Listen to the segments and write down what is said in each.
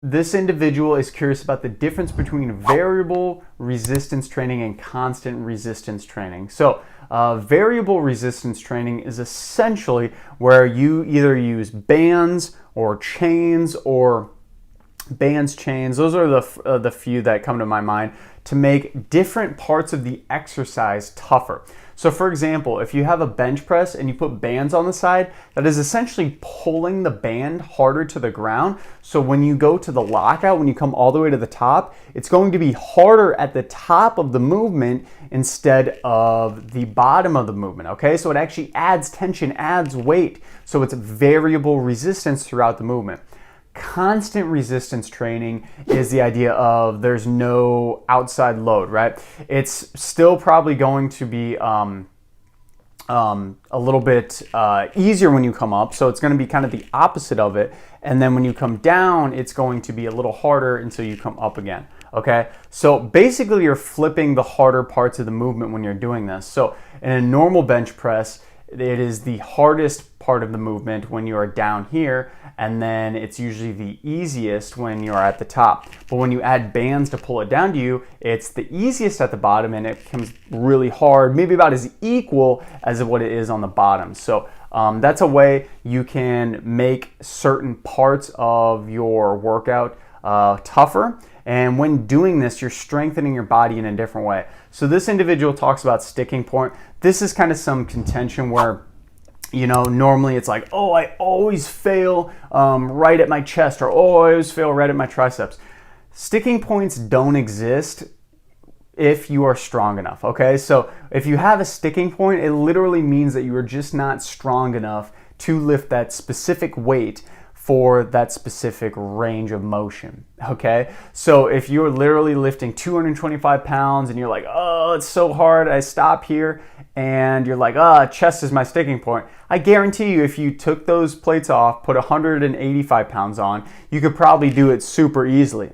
This individual is curious about the difference between variable resistance training and constant resistance training. So variable resistance training is essentially where you either use bands or chains, or bands, chains, those are the few that come to my mind, to make different parts of the exercise tougher. So for example, if you have a bench press and you put bands on the side, that is essentially pulling the band harder to the ground. So when you go to the lockout, when you come all the way to the top, it's going to be harder at the top of the movement instead of the bottom of the movement, okay? So it actually adds tension, adds weight. So it's variable resistance throughout the movement. Constant resistance training is the idea of there's no outside load, right? It's still probably going to be a little bit easier when you come up, so it's going to be kind of the opposite of it. And then when you come down, it's going to be a little harder until you come up again. Okay, so basically you're flipping the harder parts of the movement when you're doing this. So in a normal bench press, it is the hardest part of the movement when you are down here, and then it's usually the easiest when you're at the top. But when you add bands to pull it down to you, it's the easiest at the bottom and it becomes really hard, maybe about as equal as what it is on the bottom. So that's a way you can make certain parts of your workout tougher. And when doing this, you're strengthening your body in a different way. So this individual talks about sticking point. This is kind of some contention where, you know, normally it's like, oh, I always fail right at my chest, or oh, I always fail right at my triceps. Sticking points don't exist if you are strong enough, okay? So if you have a sticking point, it literally means that you are just not strong enough to lift that specific weight for that specific range of motion, okay? So if you're literally lifting 225 pounds and you're like, oh, it's so hard, I stop here, and you're like, chest is my sticking point, I guarantee you if you took those plates off, put 185 pounds on, you could probably do it super easily.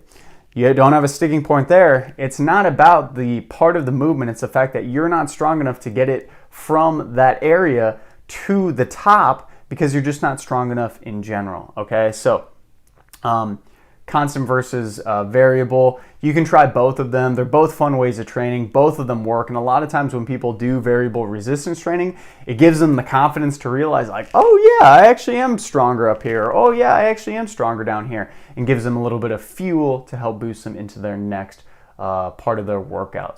You don't have a sticking point there. It's not about the part of the movement, it's the fact that you're not strong enough to get it from that area to the top, because you're just not strong enough in general, okay? So constant versus variable, you can try both of them. They're both fun ways of training. Both of them work, and a lot of times when people do variable resistance training, it gives them the confidence to realize like, oh yeah, I actually am stronger up here. Oh yeah, I actually am stronger down here, and gives them a little bit of fuel to help boost them into their next part of their workout.